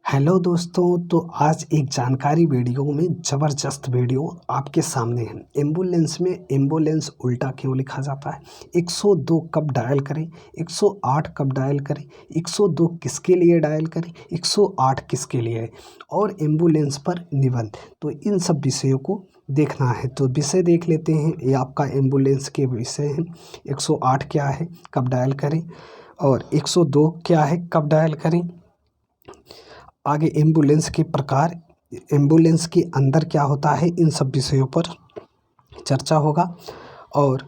Hello दोस्तों, तो आज एक जानकारी वीडियो में ज़बरदस्त वीडियो आपके सामने है। एम्बुलेंस में एम्बुलेंस उल्टा क्यों लिखा जाता है, 102 कब डायल करें, 108 कब डायल करें, 102 किसके लिए डायल करें, 108 किसके लिए है, और एम्बुलेंस पर निबंध। तो इन सब विषयों को देखना है, तो विषय देख लेते हैं। ये आपका एम्बुलेंस के विषय है। 108 क्या है, कब डायल करें, और 102 क्या है, कब डायल करें। आगे एम्बुलेंस के प्रकार, एम्बुलेंस के अंदर क्या होता है, इन सब विषयों पर चर्चा होगा। और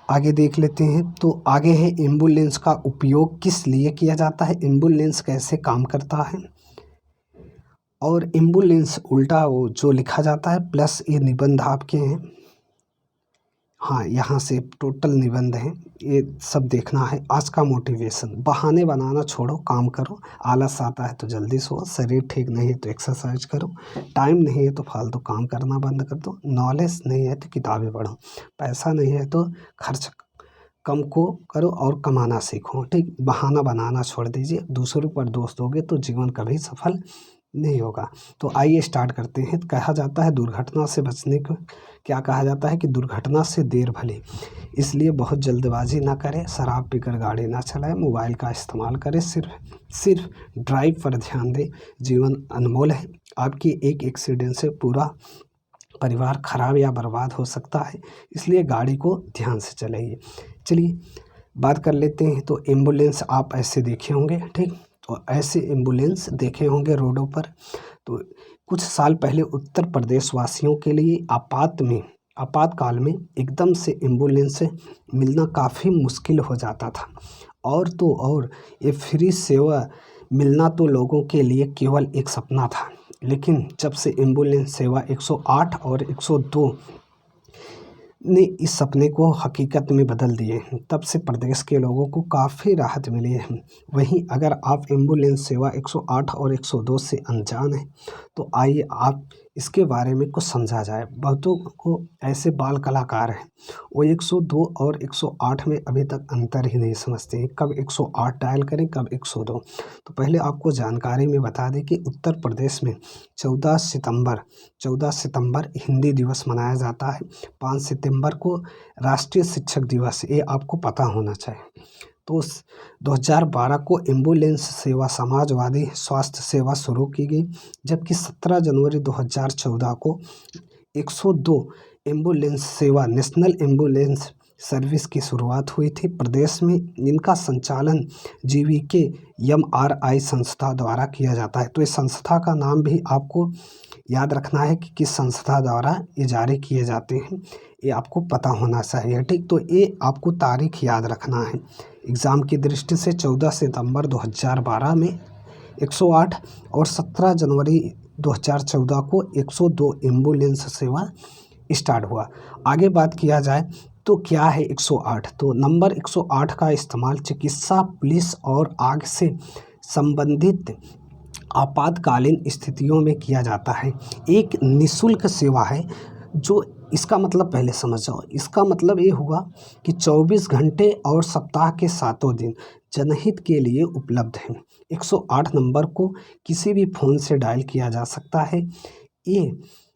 आगे देख लेते हैं। तो आगे है एम्बुलेंस का उपयोग किस लिए किया जाता है, एम्बुलेंस कैसे काम करता है, और एम्बुलेंस उल्टा वो जो लिखा जाता है, प्लस ये निबंध आपके हैं। हाँ, यहाँ से टोटल निबंध हैं, ये सब देखना है। आज का मोटिवेशन, बहाने बनाना छोड़ो, काम करो। आलस आता है तो जल्दी सो, शरीर ठीक नहीं है तो एक्सरसाइज करो, टाइम नहीं है तो फालतू काम करना बंद कर दो, नॉलेज नहीं है तो किताबें पढ़ो, पैसा नहीं है तो खर्च कम को करो और कमाना सीखो। ठीक, बहाना बनाना छोड़ दीजिए। दूसरों पर दोष दोगे तो जीवन कभी सफल नहीं होगा। तो आइए स्टार्ट करते हैं। कहा जाता है दुर्घटना से बचने को, क्या कहा जाता है कि दुर्घटना से देर भली, इसलिए बहुत जल्दबाजी ना करें, शराब पीकर गाड़ी ना चलाएं, मोबाइल का इस्तेमाल करें, सिर्फ ड्राइव पर ध्यान दें। जीवन अनमोल है, आपकी एक एक्सीडेंट से पूरा परिवार खराब या बर्बाद हो सकता है, इसलिए गाड़ी को ध्यान से चलाइए। चलिए बात कर लेते हैं। तो एम्बुलेंस आप ऐसे देखे होंगे, ठीक, और ऐसे एम्बुलेंस देखे होंगे रोडों पर। तो कुछ साल पहले उत्तर प्रदेश वासियों के लिए आपातकाल में एकदम से एम्बुलेंस से मिलना काफ़ी मुश्किल हो जाता था। और तो और ये फ्री सेवा मिलना तो लोगों के लिए केवल एक सपना था। लेकिन जब से एम्बुलेंस सेवा 108 और 102 ने इस सपने को हकीकत में बदल दिए हैं, तब से प्रदेश के लोगों को काफ़ी राहत मिली है। वहीं अगर आप एम्बुलेंस सेवा 108 और 102 से अनजान हैं, तो आइए आप इसके बारे में कुछ समझा जाए। बहुतों को ऐसे बाल कलाकार हैं, वो 102 और 108 में अभी तक अंतर ही नहीं समझते हैं, कब 108 डायल करें, कब 102। तो पहले आपको जानकारी में बता दें कि उत्तर प्रदेश में 14 सितंबर हिंदी दिवस मनाया जाता है। 5 सितंबर को राष्ट्रीय शिक्षक दिवस, ये आपको पता होना चाहिए। तो 2012 को एम्बुलेंस सेवा समाजवादी स्वास्थ्य सेवा शुरू की गई, जबकि 17 जनवरी 2014 को 102 एम्बुलेंस सेवा नेशनल एम्बुलेंस सर्विस की शुरुआत हुई थी। प्रदेश में इनका संचालन जीवीके एमआरआई संस्था द्वारा किया जाता है। तो इस संस्था का नाम भी आपको याद रखना है कि किस संस्था द्वारा ये जारी किए जाते हैं, ये आपको पता होना चाहिए। ठीक, तो ये आपको तारीख याद रखना है एग्ज़ाम की दृष्टि से। 14 सितंबर 2012 में 108 और 17 जनवरी 2014 को 102 एम्बुलेंस सेवा स्टार्ट हुआ। आगे बात किया जाए तो क्या है 108। तो नंबर 108 का इस्तेमाल चिकित्सा, पुलिस और आग से संबंधित आपातकालीन स्थितियों में किया जाता है। एक निःशुल्क सेवा है, जो इसका मतलब पहले समझ जाओ। इसका मतलब ये हुआ कि 24 घंटे और सप्ताह के 7 दिन जनहित के लिए उपलब्ध है। 108 नंबर को किसी भी फ़ोन से डायल किया जा सकता है। ये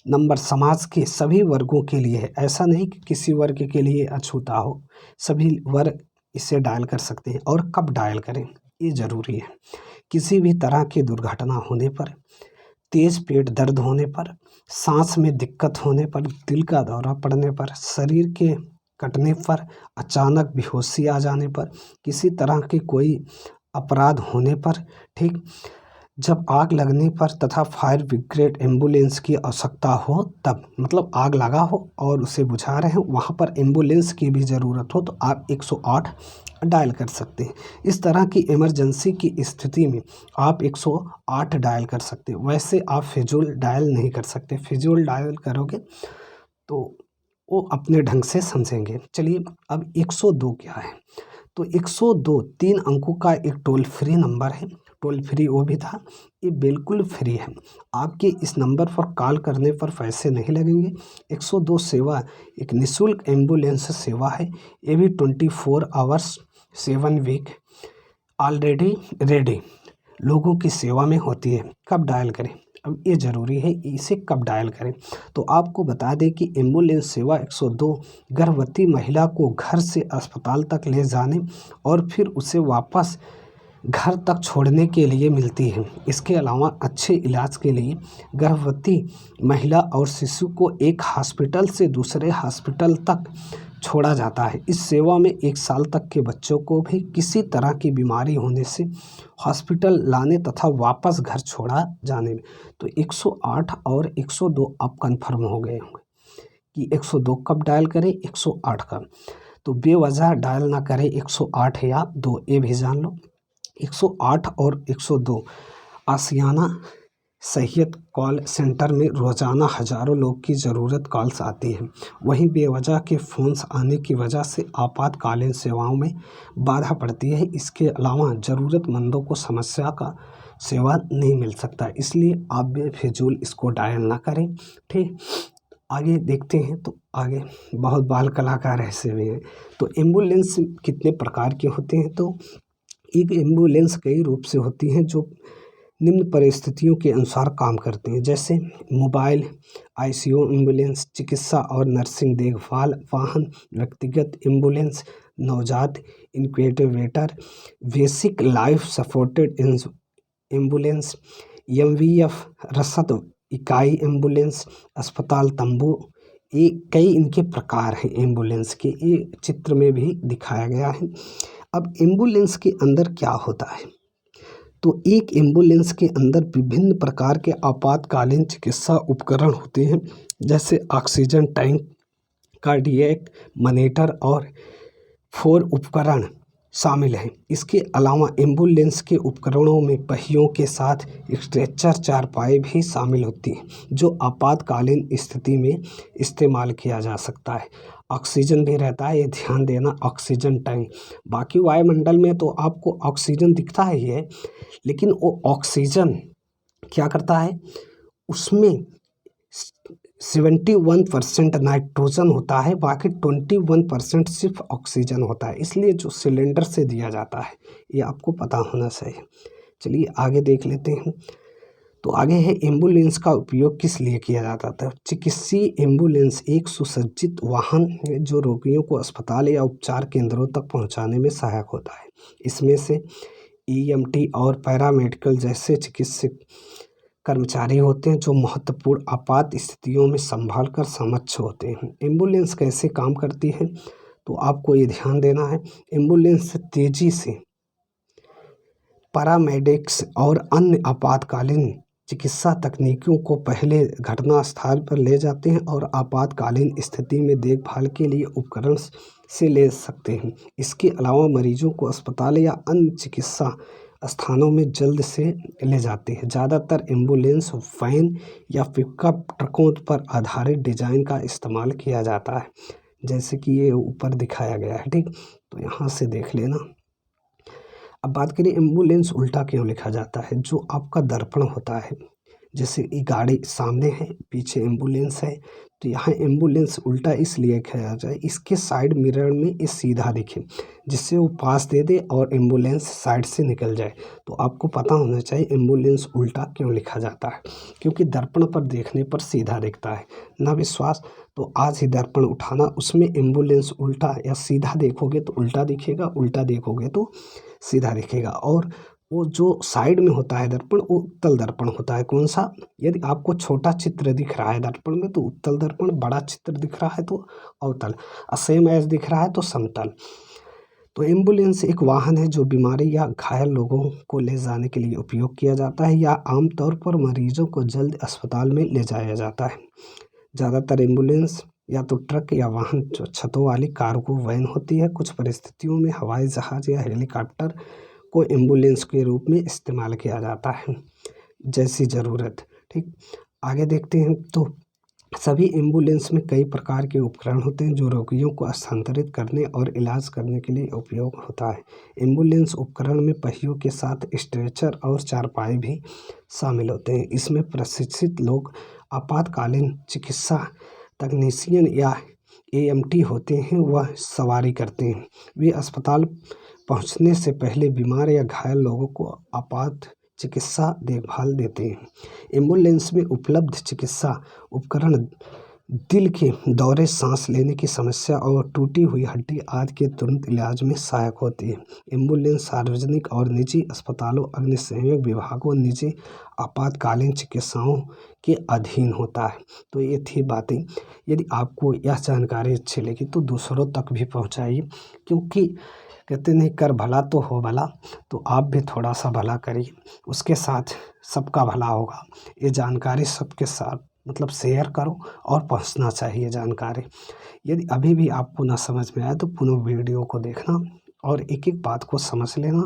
नंबर समाज के सभी वर्गों के लिए है, ऐसा नहीं कि किसी वर्ग के लिए अछूता हो, सभी वर्ग इसे डायल कर सकते हैं। और कब डायल करें, ये ज़रूरी है। किसी भी तरह की दुर्घटना होने पर, तेज़ पेट दर्द होने पर, सांस में दिक्कत होने पर, दिल का दौरा पड़ने पर, शरीर के कटने पर, अचानक बेहोशी आ जाने पर, किसी तरह के कोई अपराध होने पर, ठीक, जब आग लगने पर तथा फायर ब्रिगेड एम्बुलेंस की आवश्यकता हो, तब मतलब आग लगा हो और उसे बुझा रहे हो, वहाँ पर एम्बुलेंस की भी ज़रूरत हो, तो आप 108 डायल कर सकते हैं। इस तरह की इमरजेंसी की स्थिति में आप 108 डायल कर सकते हैं। वैसे आप फिजूल डायल नहीं कर सकते, फिजूल डायल करोगे तो वो अपने ढंग से समझेंगे। चलिए अब 102 क्या है। तो 102 3 अंकों का एक टोल फ्री नंबर है। टोल फ्री वो भी था, ये बिल्कुल फ्री है। आपके इस नंबर पर कॉल करने पर पैसे नहीं लगेंगे। 102 सेवा एक निःशुल्क एम्बुलेंस सेवा है। ये भी 24 आवर्स 7 वीक ऑलरेडी रेडी। लोगों की सेवा में होती है। कब डायल करें, अब ये ज़रूरी है, इसे कब डायल करें। तो आपको बता दें कि एम्बुलेंस सेवा 102 गर्भवती महिला को घर से अस्पताल तक ले जाने और फिर उसे वापस घर तक छोड़ने के लिए मिलती है। इसके अलावा अच्छे इलाज के लिए गर्भवती महिला और शिशु को एक हॉस्पिटल से दूसरे हॉस्पिटल तक छोड़ा जाता है। इस सेवा में 1 साल तक के बच्चों को भी किसी तरह की बीमारी होने से हॉस्पिटल लाने तथा वापस घर छोड़ा जाने में। तो 108 और 102 आप कन्फर्म हो गए होंगे कि 102 कब डायल करें, 108 कब। तो बेवजह डायल ना करें 108 या 2, ये भी जान लो। 108 और 102 आशियाना सेहत कॉल सेंटर में रोज़ाना हज़ारों लोग की ज़रूरत कॉल्स आती हैं। वहीं बेवजह के फ़ोन्स आने की वजह से आपातकालीन सेवाओं में बाधा पड़ती है। इसके अलावा ज़रूरतमंदों को समस्या का सेवा नहीं मिल सकता, इसलिए आप बेफिजूल इसको डायल ना करें। ठीक, आगे देखते हैं। तो आगे बहुत बाल कलाकार ऐसे भी हैं। तो एम्बुलेंस कितने प्रकार के होते हैं, तो एक एम्बुलेंस कई रूप से होती हैं जो निम्न परिस्थितियों के अनुसार काम करते हैं, जैसे मोबाइल आईसीयू एम्बुलेंस, चिकित्सा और नर्सिंग देखभाल वाहन, व्यक्तिगत एम्बुलेंस, नवजात incubator, basic life supported ambulance, MVF, रसद इकाई एम्बुलेंस, अस्पताल तंबू। ये कई इनके प्रकार हैं एम्बुलेंस के, ये चित्र में भी दिखाया गया है। अब एम्बुलेंस के अंदर क्या होता है, तो एक एम्बुलेंस के अंदर विभिन्न प्रकार के आपातकालीन चिकित्सा उपकरण होते हैं, जैसे ऑक्सीजन टैंक, कार्डियक मॉनिटर और 4 उपकरण शामिल हैं। इसके अलावा एम्बुलेंस के उपकरणों में पहियों के साथ स्ट्रेचर चारपाई भी शामिल होती हैं, जो आपातकालीन स्थिति में इस्तेमाल किया जा सकता है। ऑक्सीजन भी रहता है, ये ध्यान देना, ऑक्सीजन टैंक। बाकी वायुमंडल में तो आपको ऑक्सीजन दिखता ही है, लेकिन वो ऑक्सीजन क्या करता है, उसमें 71% नाइट्रोजन होता है, बाकी 21% सिर्फ ऑक्सीजन होता है, इसलिए जो सिलेंडर से दिया जाता है ये आपको पता होना चाहिए। चलिए आगे देख लेते हैं। तो आगे है एम्बुलेंस का उपयोग किस लिए किया जाता था। चिकित्सीय एम्बुलेंस एक सुसज्जित वाहन है जो रोगियों को अस्पताल या उपचार केंद्रों तक पहुंचाने में सहायक होता है। इसमें से ईएमटी और पैरामेडिकल जैसे चिकित्सक कर्मचारी होते हैं जो महत्वपूर्ण आपात स्थितियों में संभाल कर समक्ष होते हैं। एम्बुलेंस कैसे काम करती है, तो आपको ये ध्यान देना है। एम्बुलेंस तेजी से पैरामेडिक्स और अन्य आपातकालीन चिकित्सा तकनीकों को पहले घटनास्थल पर ले जाते हैं और आपातकालीन स्थिति में देखभाल के लिए उपकरण से ले सकते हैं। इसके अलावा मरीजों को अस्पताल या अन्य चिकित्सा स्थानों में जल्द से ले जाते हैं। ज़्यादातर एम्बुलेंस वैन या पिकअप ट्रकों पर आधारित डिज़ाइन का इस्तेमाल किया जाता है, जैसे कि ये ऊपर दिखाया गया है। ठीक, तो यहाँ से देख लेना। अब बात करें एम्बुलेंस उल्टा क्यों लिखा जाता है। जो आपका दर्पण होता है, जैसे ये गाड़ी सामने है, पीछे एम्बुलेंस है, तो यहाँ एम्बुलेंस उल्टा इसलिए किया जाए, इसके साइड मिरर में ये सीधा दिखे, जिससे वो पास दे दे और एम्बुलेंस साइड से निकल जाए। तो आपको पता होना चाहिए एम्बुलेंस उल्टा क्यों लिखा जाता है, क्योंकि दर्पण पर देखने पर सीधा दिखता है। ना विश्वास तो आज ही दर्पण उठाना, उसमें एम्बुलेंस उल्टा या सीधा देखोगे तो उल्टा दिखेगा, उल्टा देखोगे तो सीधा दिखेगा। और वो जो साइड में होता है दर्पण, वो उत्तल दर्पण होता है। कौन सा, यदि आपको छोटा चित्र दिख रहा है दर्पण में तो उत्तल दर्पण, बड़ा चित्र दिख रहा है तो अवतल, सेम एज दिख रहा है तो समतल। तो एम्बुलेंस एक वाहन है जो बीमारी या घायल लोगों को ले जाने के लिए उपयोग किया जाता है या आमतौर पर मरीजों को जल्द अस्पताल में ले जाया जाता है। ज़्यादातर एम्बुलेंस या तो ट्रक या वाहन जो छतों वाली कार्गो वैन होती है। कुछ परिस्थितियों में हवाई जहाज़ या हेलीकॉप्टर को एम्बुलेंस के रूप में इस्तेमाल किया जाता है, जैसी ज़रूरत। ठीक, आगे देखते हैं। तो सभी एम्बुलेंस में कई प्रकार के उपकरण होते हैं जो रोगियों को स्थानांतरित करने और इलाज करने के लिए उपयोग होता है। एम्बुलेंस उपकरण में पहियों के साथ स्ट्रेचर और चारपाई भी शामिल होते हैं। इसमें प्रशिक्षित लोग आपातकालीन चिकित्सा तकनीशियन या एएमटी होते हैं, वह सवारी करते हैं। वे अस्पताल पहुंचने से पहले बीमार या घायल लोगों को आपात चिकित्सा देखभाल देते हैं। एम्बुलेंस में उपलब्ध चिकित्सा उपकरण दिल के दौरे, सांस लेने की समस्या और टूटी हुई हड्डी आदि के तुरंत इलाज में सहायक होती है। एम्बुलेंस सार्वजनिक और निजी अस्पतालों, अग्निशमन विभागों, निजी आपातकालीन चिकित्साओं के अधीन होता है। तो ये थी बातें। यदि आपको यह जानकारी अच्छी लगी तो दूसरों तक भी पहुँचाइए, क्योंकि कहते नहीं कर भला तो हो भला, तो आप भी थोड़ा सा भला करिए, उसके साथ सबका भला होगा। ये जानकारी सबके साथ मतलब शेयर करो और पहुंचना चाहिए जानकारी। यदि अभी भी आपको ना समझ में आए तो पुनः वीडियो को देखना और एक एक बात को समझ लेना,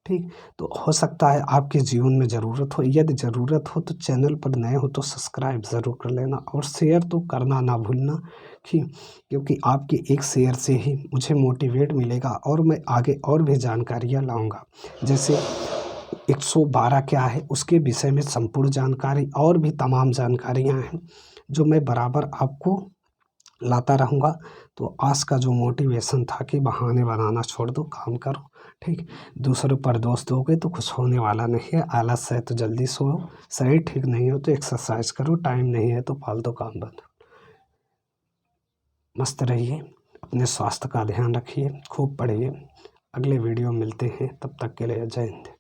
ठीक। तो हो सकता है आपके जीवन में ज़रूरत हो। यदि ज़रूरत हो तो चैनल पर नए हो तो सब्सक्राइब ज़रूर कर लेना और शेयर तो करना ना भूलना, ठीक। क्योंकि आपके एक शेयर से ही मुझे मोटिवेट मिलेगा और मैं आगे और भी जानकारियाँ लाऊंगा। जैसे 112 क्या है उसके विषय में संपूर्ण जानकारी और भी तमाम जानकारियाँ हैं जो मैं बराबर आपको लाता रहूँगा। तो आज का जो मोटिवेशन था कि बहाने बनाना छोड़ दो, काम करो, ठीक। दूसरों पर दोष दोगे तो कुछ होने वाला नहीं है। आलस है तो जल्दी सो, शरीर ठीक नहीं हो तो एक्सरसाइज करो, टाइम नहीं है तो फालतू काम बंद। मस्त रहिए, अपने स्वास्थ्य का ध्यान रखिए, खूब पढ़िए। अगले वीडियो मिलते हैं, तब तक के लिए जय हिंद।